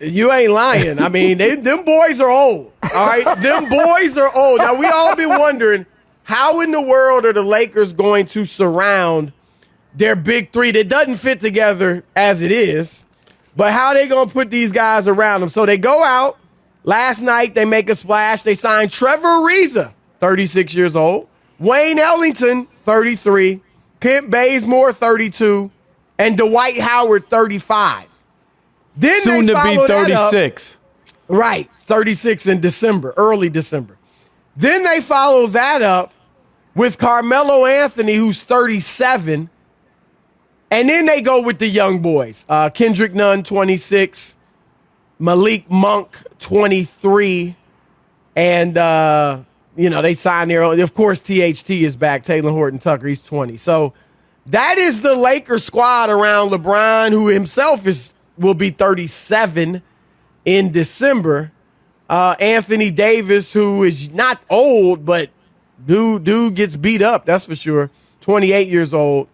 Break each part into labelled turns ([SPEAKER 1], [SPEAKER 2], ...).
[SPEAKER 1] You ain't lying. I mean, them boys are old. All right, them boys are old. Now we all been wondering how in the world are the Lakers going to surround their big three that doesn't fit together as it is, but how they gonna put these guys around them? So they go out. Last night they make a splash. They signed Trevor Ariza, 36 years old, Wayne Ellington, 33, Kent Bazemore, 32, and Dwight Howard, 35. Then
[SPEAKER 2] soon to be 36.
[SPEAKER 1] Right, 36 in December, early December. Then they follow that up with Carmelo Anthony, who's 37. And then they go with the young boys. Kendrick Nunn, 26. Malik Monk, 23. And, they signed their own. Of course, THT is back. Taylor Horton Tucker, he's 20. So that is the Lakers squad around LeBron, who himself will be 37 in December. Anthony Davis, who is not old, but dude gets beat up, that's for sure, 28 years old.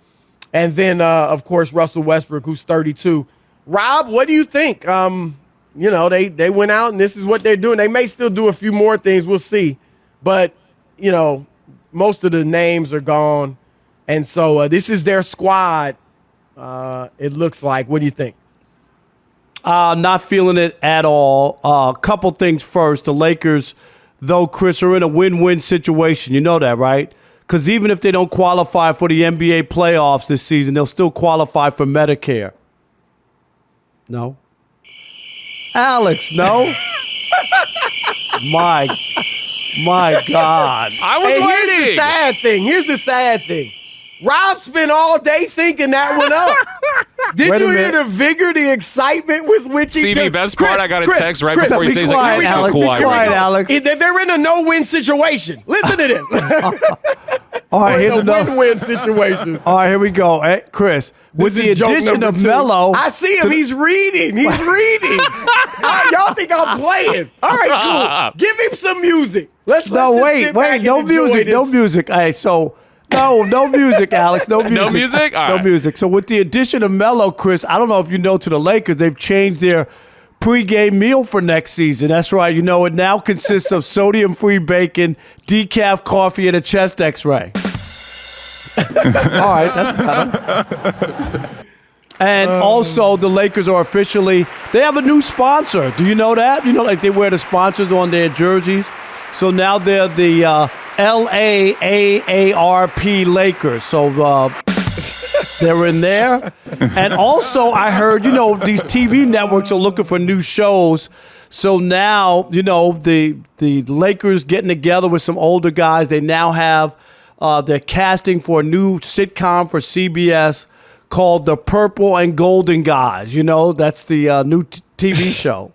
[SPEAKER 1] And then, of course, Russell Westbrook, who's 32. Rob, what do you think? They went out, and this is what they're doing. They may still do a few more things. We'll see. But, most of the names are gone. And so this is their squad, it looks like. What do you think?
[SPEAKER 2] Not feeling it at all. A couple things first. The Lakers, though, Chris, are in a win-win situation. You know that, right? Because even if they don't qualify for the NBA playoffs this season, they'll still qualify for Medicare. No? Alex, no? My God.
[SPEAKER 3] I was waiting.
[SPEAKER 1] Here's the sad thing. Rob spent all day thinking that one up. Did you hear the vigor, the excitement with which he
[SPEAKER 3] did? Best part, I got a text right before he says,
[SPEAKER 2] like, here we go, Alex.
[SPEAKER 1] They're in a no-win situation. Listen to this.
[SPEAKER 2] All right, here's another
[SPEAKER 1] win-win situation.
[SPEAKER 2] All right, here we go. Hey, Chris, with the addition of Melo.
[SPEAKER 1] I see him. He's reading. Y'all think I'm playing. All right, cool. Give him some music. Wait.
[SPEAKER 2] No music. No music. Hey, so... No music, Alex. No music.
[SPEAKER 3] No music? All right.
[SPEAKER 2] No music. So with the addition of Melo, Chris, I don't know if you know, to the Lakers, they've changed their pregame meal for next season. That's right. It now consists of sodium-free bacon, decaf coffee, and a chest X-ray. All right, that's better. And also, the Lakers are they have a new sponsor. Do you know that? Like they wear the sponsors on their jerseys. So now they're the LAAARP Lakers. So they're in there. And also, I heard, these TV networks are looking for new shows. So now, the Lakers getting together with some older guys. They now have, they're casting for a new sitcom for CBS called The Purple and Golden Guys. That's the new TV show.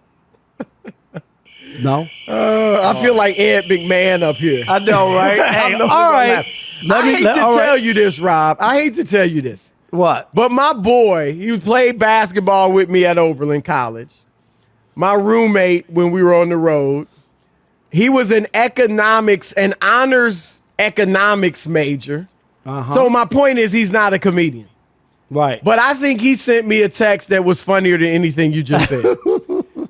[SPEAKER 2] No?
[SPEAKER 1] I feel like Ed McMahon up here.
[SPEAKER 2] I know, right? Hey, all right.
[SPEAKER 1] I hate to tell you this, Rob. I hate to tell you this.
[SPEAKER 2] What?
[SPEAKER 1] But my boy, he played basketball with me at Oberlin College. My roommate when we were on the road, he was an economics and honors economics major. Uh-huh. So my point is he's not a comedian.
[SPEAKER 2] Right.
[SPEAKER 1] But I think he sent me a text that was funnier than anything you just said.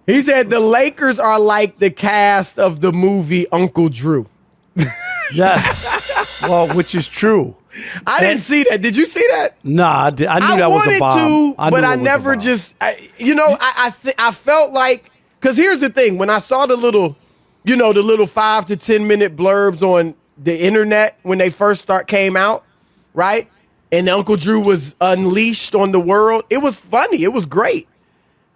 [SPEAKER 1] He said the Lakers are like the cast of the movie Uncle Drew.
[SPEAKER 2] Yes. Well, which is true.
[SPEAKER 1] I didn't see that. Did you see that?
[SPEAKER 2] Nah, I knew that was a bomb.
[SPEAKER 1] I wanted to, but I never just, I felt like, because here's the thing. When I saw the little 5 to 10 minute blurbs on the internet when they first came out, right? And Uncle Drew was unleashed on the world. It was funny. It was great.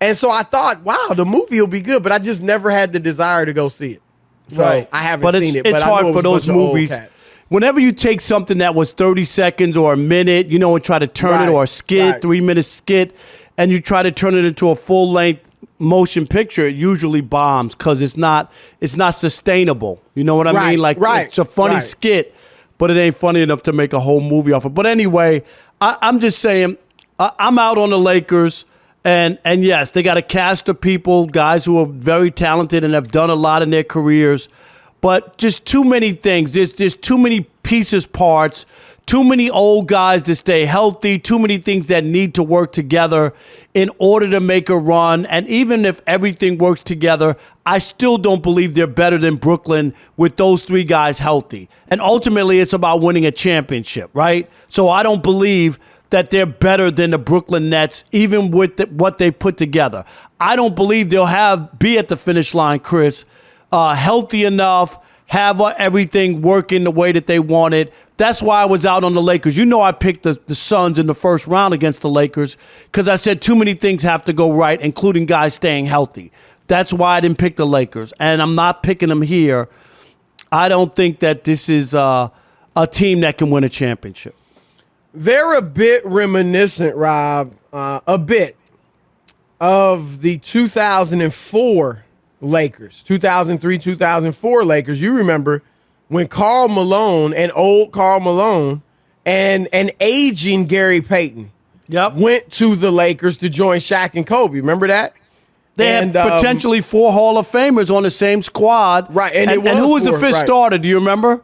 [SPEAKER 1] And so I thought, wow, the movie will be good, but I just never had the desire to go see it. So I haven't seen it. But
[SPEAKER 2] it's hard for those movies. Whenever you take something that was 30 seconds or a minute, and try to turn it, or a skit, 3-minute skit, and you try to turn it into a full-length motion picture, it usually bombs because it's not sustainable. You know what I mean? Like it's a funny skit, but it ain't funny enough to make a whole movie off it. But anyway, I'm just saying, I'm out on the Lakers. And yes, they got a cast of people, guys who are very talented and have done a lot in their careers, but just too many things. There's too many parts, too many old guys to stay healthy, too many things that need to work together in order to make a run. And even if everything works together, I still don't believe they're better than Brooklyn with those three guys healthy. And ultimately, it's about winning a championship, right? So I don't believe that they're better than the Brooklyn Nets, even with what they put together. I don't believe they'll be at the finish line, Chris, healthy enough, have everything working the way that they want it. That's why I was out on the Lakers. You know I picked the Suns in the first round against the Lakers because I said too many things have to go right, including guys staying healthy. That's why I didn't pick the Lakers, and I'm not picking them here. I don't think that this is a team that can win a championship.
[SPEAKER 1] They're a bit reminiscent, Rob, a bit of the 2004 Lakers, 2003, 2004 Lakers. You remember when Karl Malone, an old Karl Malone, and an aging Gary Payton went to the Lakers to join Shaq and Kobe. Remember that?
[SPEAKER 2] They had potentially 4 Hall of Famers on the same squad.
[SPEAKER 1] Right. And
[SPEAKER 2] who was the fifth starter? Do you remember?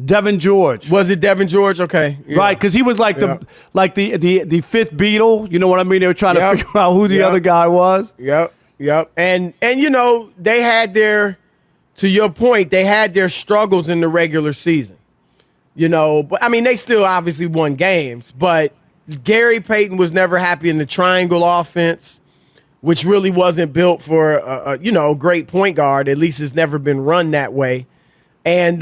[SPEAKER 2] Devin George.
[SPEAKER 1] Was it Devin George? Okay.
[SPEAKER 2] Yeah. Right, because he was like the fifth Beatle. You know what I mean? They were trying to figure out who the other guy was.
[SPEAKER 1] Yep. And you know, they had to your point, they had their struggles in the regular season. You know, but I mean, they still obviously won games, but Gary Payton was never happy in the triangle offense, which really wasn't built for a great point guard. At least it's never been run that way. And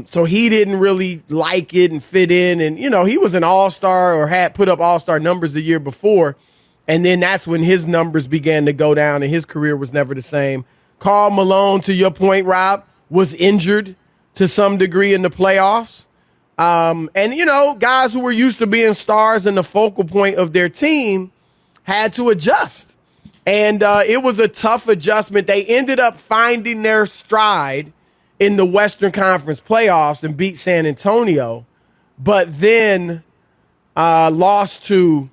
[SPEAKER 1] so he didn't really like it and fit in. And, you know, he was an all-star or had put up all-star numbers the year before. And then that's when his numbers began to go down and his career was never the same. Karl Malone, to your point, Rob, was injured to some degree in the playoffs. And, you know, guys who were used to being stars and the focal point of their team had to adjust. And it was a tough adjustment. They ended up finding their stride in the Western Conference playoffs and beat San Antonio, but then lost to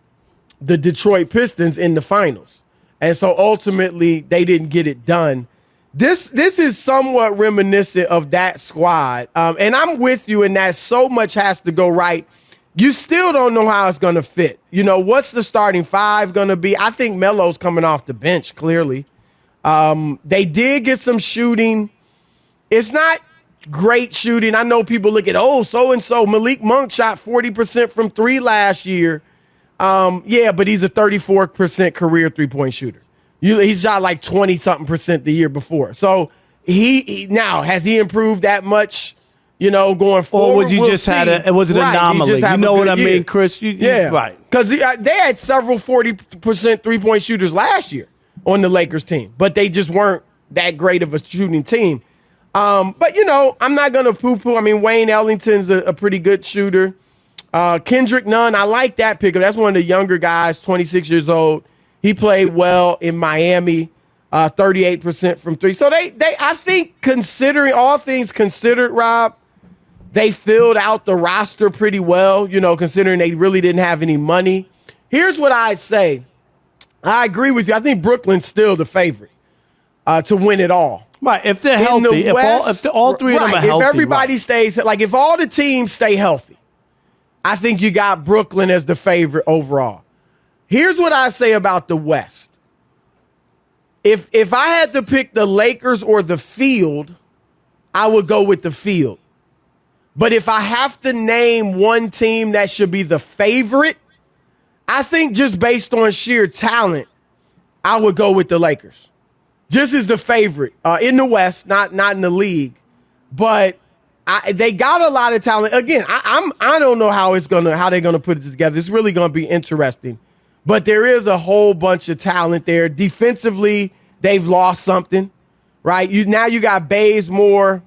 [SPEAKER 1] the Detroit Pistons in the finals. And so ultimately they didn't get it done. This is somewhat reminiscent of that squad. And I'm with you in that so much has to go right. You still don't know how it's going to fit. You know, what's the starting five going to be? I think Melo's coming off the bench, clearly. They did get some shooting. It's not great shooting. I know people look at, so-and-so. Malik Monk shot 40% from three last year. But he's a 34% career three-point shooter. He shot like 20-something% the year before. So he now, has he improved that much, you know, going forward?
[SPEAKER 2] Or was he just had an anomaly? You know what I mean, Chris?
[SPEAKER 1] Right. Because they had several 40% three-point shooters last year on the Lakers team, but they just weren't that great of a shooting team. But, you know, I'm not going to poo-poo. I mean, Wayne Ellington's a pretty good shooter. Kendrick Nunn, I like that pickup. That's one of the younger guys, 26 years old. He played well in Miami, 38% from three. So I think, considering all things considered, Rob, they filled out the roster pretty well, you know, considering they really didn't have any money. Here's what I say. I agree with you. I think Brooklyn's still the favorite to win it all.
[SPEAKER 2] Right, if they're healthy, if all three of them are healthy.
[SPEAKER 1] If everybody stays, like if all the teams stay healthy, I think you got Brooklyn as the favorite overall. Here's what I say about the West. If I had to pick the Lakers or the field, I would go with the field. But if I have to name one team that should be the favorite, I think just based on sheer talent, I would go with the Lakers. Just as the favorite in the West, not in the league. But they got a lot of talent. Again, I don't know how they're gonna put it together. It's really gonna be interesting. But there is a whole bunch of talent there. Defensively, they've lost something, right? Now you got Bazemore,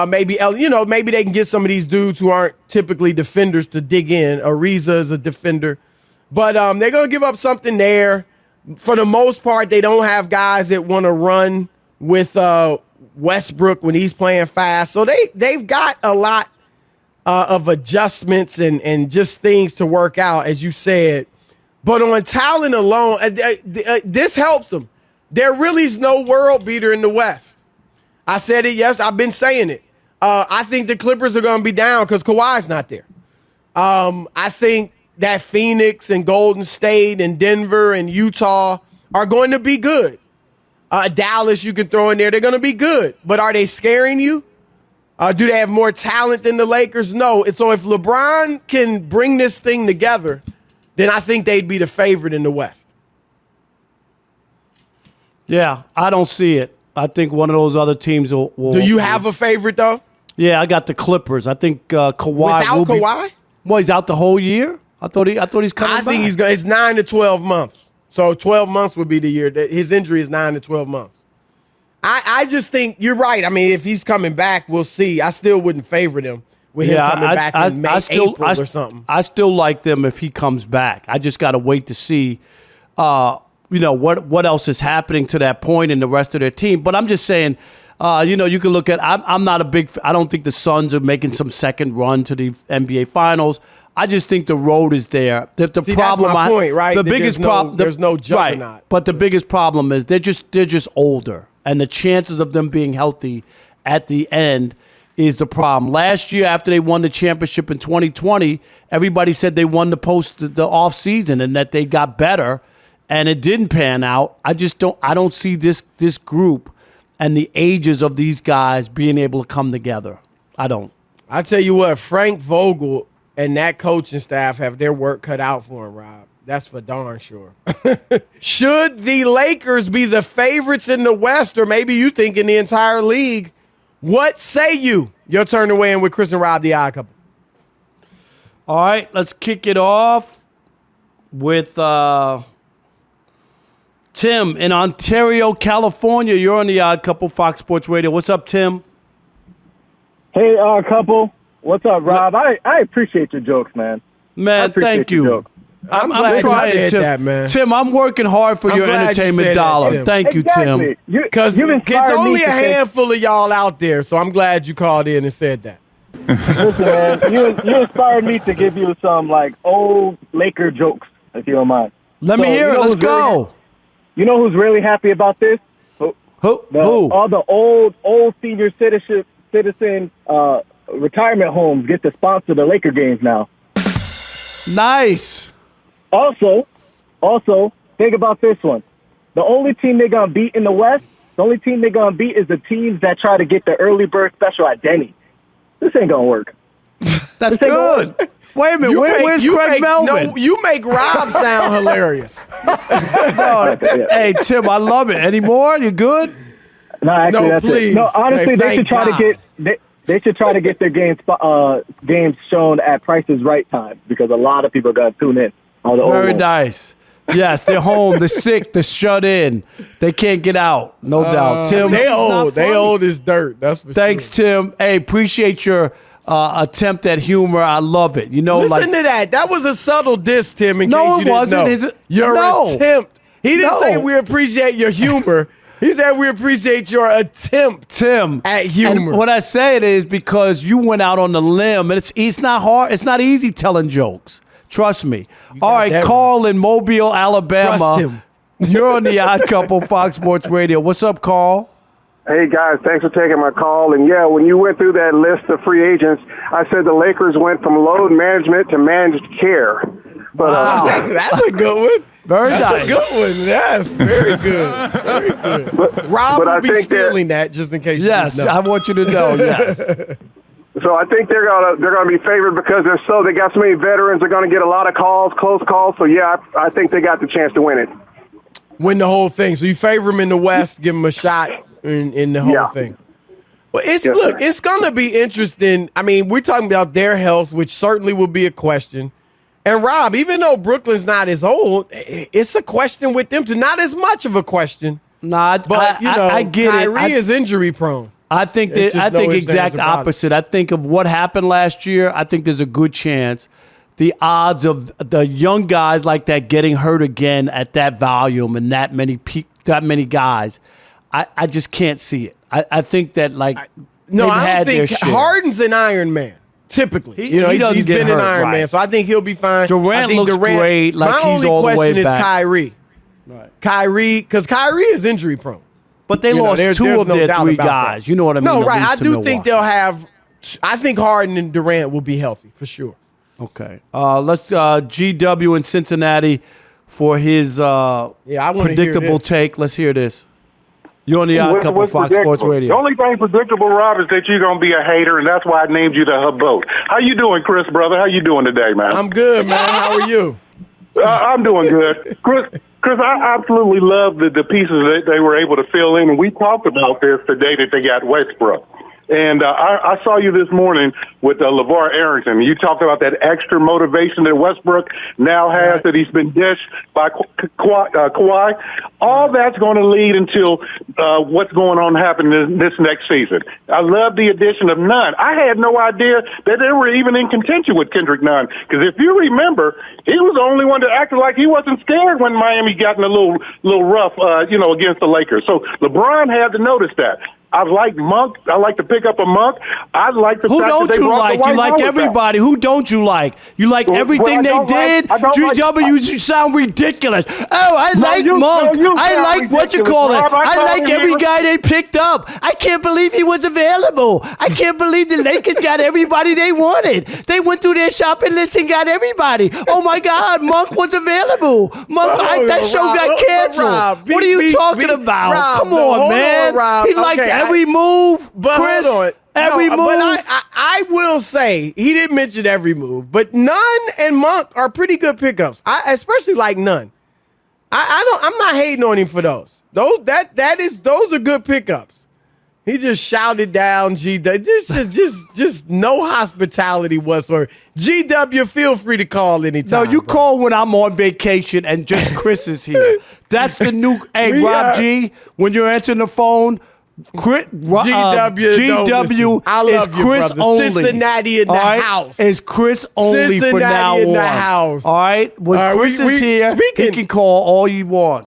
[SPEAKER 1] maybe they can get some of these dudes who aren't typically defenders to dig in. Ariza is a defender, but they're gonna give up something there. For the most part, they don't have guys that want to run with Westbrook when he's playing fast. So they've got a lot of adjustments and just things to work out, as you said. But on talent alone, this helps them. There really is no world beater in the West. I said it, yes, I've been saying it. I think the Clippers are going to be down because Kawhi's not there. I think that Phoenix and Golden State and Denver and Utah are going to be good. Dallas you can throw in there. They're going to be good. But are they scaring you? Do they have more talent than the Lakers? No. So if LeBron can bring this thing together, then I think they'd be the favorite in the West.
[SPEAKER 2] Yeah, I don't see it. I think one of those other teams will.
[SPEAKER 1] Do you have a favorite, though?
[SPEAKER 2] Yeah, I got the Clippers. I think Kawhi.
[SPEAKER 1] Without Kawhi?
[SPEAKER 2] Well, he's out the whole year? I thought he's coming back.
[SPEAKER 1] I think it's 9 to 12 months. So 12 months would be the year. His injury is 9 to 12 months. I just think you're right. I mean, if he's coming back, we'll see. I still wouldn't favor them with him coming back in April or something.
[SPEAKER 2] I still like them if he comes back. I just got to wait to see, what else is happening to that point in the rest of their team. But I'm just saying, you can look at. I'm not a big. I don't think the Suns are making some second run to the NBA Finals. I just think the road is there. The problem,
[SPEAKER 1] that's my point, right?
[SPEAKER 2] The biggest problem.
[SPEAKER 1] There's no juggernaut.
[SPEAKER 2] Right, but the biggest problem is they're just older, and the chances of them being healthy at the end is the problem. Last year, after they won the championship in 2020, everybody said they won the off season and that they got better, and it didn't pan out. I don't see this group and the ages of these guys being able to come together. I don't.
[SPEAKER 1] I tell you what, Frank Vogel and that coaching staff have their work cut out for him, Rob. That's for darn sure. Should the Lakers be the favorites in the West, or maybe you think in the entire league? What say you? Your turn to weigh in with Chris and Rob, the Odd Couple.
[SPEAKER 2] All right, let's kick it off with Tim in Ontario, California. You're on the Odd Couple, Fox Sports Radio. What's up, Tim?
[SPEAKER 4] Hey, Couple. What's up, Rob? I appreciate your jokes, man.
[SPEAKER 2] Man, thank you.
[SPEAKER 1] I'm glad
[SPEAKER 2] trying,
[SPEAKER 1] you said
[SPEAKER 2] Tim.
[SPEAKER 1] that, man.
[SPEAKER 2] Tim, I'm working hard for your entertainment dollar.
[SPEAKER 1] Tim.
[SPEAKER 2] Thank you,
[SPEAKER 4] Exactly.
[SPEAKER 2] Tim.
[SPEAKER 1] Because there's only a handful of y'all out there, so I'm glad you called in and said that.
[SPEAKER 4] Listen, man, you inspired me to give you some old Laker jokes, if you don't mind.
[SPEAKER 2] Let me hear it. Let's go.
[SPEAKER 4] You know who's really happy about this?
[SPEAKER 2] Who?
[SPEAKER 4] All the old senior citizen retirement homes get to sponsor the Laker games now.
[SPEAKER 2] Nice.
[SPEAKER 4] Also, think about this one. The only team they're going to beat in the West, the only team they're going to beat is the teams that try to get the early bird special at Denny. This ain't going to work.
[SPEAKER 2] That's good. Wait a minute. Where's Craig Melvin?
[SPEAKER 1] No, you make Rob sound hilarious.
[SPEAKER 2] Hey, Tim, I love it. Any more? You good?
[SPEAKER 4] No, actually, that's
[SPEAKER 1] please.
[SPEAKER 4] it. No, honestly,
[SPEAKER 1] Hey,
[SPEAKER 4] they should try
[SPEAKER 1] God.
[SPEAKER 4] to get they should try to get their games shown at Price's Right time, because a lot of people are going to tune in. All the
[SPEAKER 2] Very
[SPEAKER 4] old
[SPEAKER 2] nice. Yes, they're home. They're sick. They're shut in. They can't get out. No doubt. Tim,
[SPEAKER 1] They
[SPEAKER 2] it's not
[SPEAKER 1] old. They
[SPEAKER 2] funny.
[SPEAKER 1] old as dirt. That's for
[SPEAKER 2] Thanks,
[SPEAKER 1] sure.
[SPEAKER 2] Tim. Hey, appreciate your attempt at humor. I love it.
[SPEAKER 1] Listen to that. That was a subtle diss, Tim, in
[SPEAKER 2] No,
[SPEAKER 1] case you
[SPEAKER 2] it
[SPEAKER 1] didn't
[SPEAKER 2] wasn't.
[SPEAKER 1] know.
[SPEAKER 2] Is it?
[SPEAKER 1] Your
[SPEAKER 2] No.
[SPEAKER 1] attempt. He didn't
[SPEAKER 2] No.
[SPEAKER 1] say we appreciate your humor. He said we appreciate your attempt
[SPEAKER 2] Tim,
[SPEAKER 1] at humor.
[SPEAKER 2] And when I say it is because you went out on the limb, and it's not hard. It's not easy telling jokes. Trust me. All right,
[SPEAKER 1] that
[SPEAKER 2] Carl in Mobile, Alabama.
[SPEAKER 1] Trust him.
[SPEAKER 2] You're on the Odd Couple, Fox Sports Radio. What's up, Carl?
[SPEAKER 5] Hey, guys, thanks for taking my call. And, yeah, when you went through that list of free agents, I said the Lakers went from load management to managed care. But,
[SPEAKER 1] That's a good one.
[SPEAKER 2] Very
[SPEAKER 1] That's
[SPEAKER 2] nice.
[SPEAKER 1] a good one. Yes, very good. Very good. Rob
[SPEAKER 5] but
[SPEAKER 1] will
[SPEAKER 5] I
[SPEAKER 1] be
[SPEAKER 5] think
[SPEAKER 1] stealing that just in case
[SPEAKER 2] Yes,
[SPEAKER 1] you didn't
[SPEAKER 2] I
[SPEAKER 1] know.
[SPEAKER 2] want you to know. Yes.
[SPEAKER 5] so I think they're gonna be favored because they got so many veterans. They're going to get a lot of calls, close calls. So, yeah, I think they got the chance to win it.
[SPEAKER 1] Win the whole thing. So you favor him in the West, give him a shot in the whole
[SPEAKER 5] Yeah.
[SPEAKER 1] thing. Well, it's
[SPEAKER 5] Yes, sir.
[SPEAKER 1] it's going to be interesting. I mean, we're talking about their health, which certainly will be a question. And Rob, even though Brooklyn's not as old, it's a question with them too. Not as much of a question,
[SPEAKER 2] Nah,
[SPEAKER 1] but
[SPEAKER 2] I get
[SPEAKER 1] Kyrie
[SPEAKER 2] it.
[SPEAKER 1] is injury prone.
[SPEAKER 2] I think
[SPEAKER 1] It's just no ifs, ands,
[SPEAKER 2] exact
[SPEAKER 1] or buts.
[SPEAKER 2] opposite. I think of what happened last year. I think there's a good chance the odds of the young guys like that getting hurt again at that volume and that many guys, I just can't see it. I think that
[SPEAKER 1] No,
[SPEAKER 2] they've
[SPEAKER 1] I
[SPEAKER 2] had
[SPEAKER 1] don't
[SPEAKER 2] their
[SPEAKER 1] think
[SPEAKER 2] share.
[SPEAKER 1] Harden's an Iron Man. Typically,
[SPEAKER 2] He doesn't
[SPEAKER 1] he's
[SPEAKER 2] get
[SPEAKER 1] been an
[SPEAKER 2] hurt,
[SPEAKER 1] Iron
[SPEAKER 2] right.
[SPEAKER 1] Man, so I think he'll be fine.
[SPEAKER 2] Durant
[SPEAKER 1] I think
[SPEAKER 2] looks great, like
[SPEAKER 1] my
[SPEAKER 2] he's
[SPEAKER 1] only
[SPEAKER 2] all the way
[SPEAKER 1] question is
[SPEAKER 2] back.
[SPEAKER 1] Kyrie.
[SPEAKER 2] Right.
[SPEAKER 1] Kyrie, because Kyrie is injury prone.
[SPEAKER 2] But they lost two of their three guys. You know what I mean?
[SPEAKER 1] No, right. I do think they'll have. I think Harden and Durant will be healthy for sure.
[SPEAKER 2] Okay. Let's GW in Cincinnati for his predictable take. Let's hear this. You're on the Odd Couple Fox Sports Radio.
[SPEAKER 6] The only thing predictable, Rob, is that you're going to be a hater, and that's why I named you the Hubboat. How you doing, Chris, brother? How you doing today, man?
[SPEAKER 1] I'm good, man. How are you?
[SPEAKER 6] I'm doing good. Chris, I absolutely love the pieces that they were able to fill in, and we talked about this the day that they got Westbrook. And I saw you this morning with LeVar Arrington. You talked about that extra motivation that Westbrook now has, that he's been dished by Kawhi. All that's going to lead until what's going on happening this next season. I love the addition of Nunn. I had no idea that they were even in contention with Kendrick Nunn, because if you remember, he was the only one that acted like he wasn't scared when Miami got in a little rough, against the Lakers. So LeBron had to notice that. I like Monk. I like to pick up a Monk. I like the fact that they brought the White
[SPEAKER 2] You like
[SPEAKER 6] House
[SPEAKER 2] everybody.
[SPEAKER 6] back.
[SPEAKER 2] Who don't you like? You like everything they did? GW, you sound ridiculous. Oh, I like Monk. I like what you call it. I like every guy they picked up. I can't believe he was available. I can't believe the Lakers got everybody they wanted. They went through their shopping list and got everybody. Oh, my God, Monk was available. That show got canceled. What are you talking about?
[SPEAKER 1] Rob,
[SPEAKER 2] come on, man.
[SPEAKER 1] Rob.
[SPEAKER 2] He likes every move,
[SPEAKER 1] but
[SPEAKER 2] Chris.
[SPEAKER 1] Hold on.
[SPEAKER 2] Every move.
[SPEAKER 1] But I will say, he didn't mention every move, but Nunn and Monk are pretty good pickups. I especially like Nunn. I'm not hating on him for those. Those are good pickups. He just shouted down GW. Just no hospitality whatsoever. GW, feel free to call anytime.
[SPEAKER 2] No, you call when I'm on vacation and just Chris is here. That's the new. Hey, Rob G, when you're answering the phone, GW
[SPEAKER 1] I love
[SPEAKER 2] is Chris
[SPEAKER 1] brother.
[SPEAKER 2] only.
[SPEAKER 1] Cincinnati in the house.
[SPEAKER 2] Is Chris only
[SPEAKER 1] Cincinnati
[SPEAKER 2] for now
[SPEAKER 1] in
[SPEAKER 2] on.
[SPEAKER 1] the house.
[SPEAKER 2] All right? When Chris is here, he can call all you want.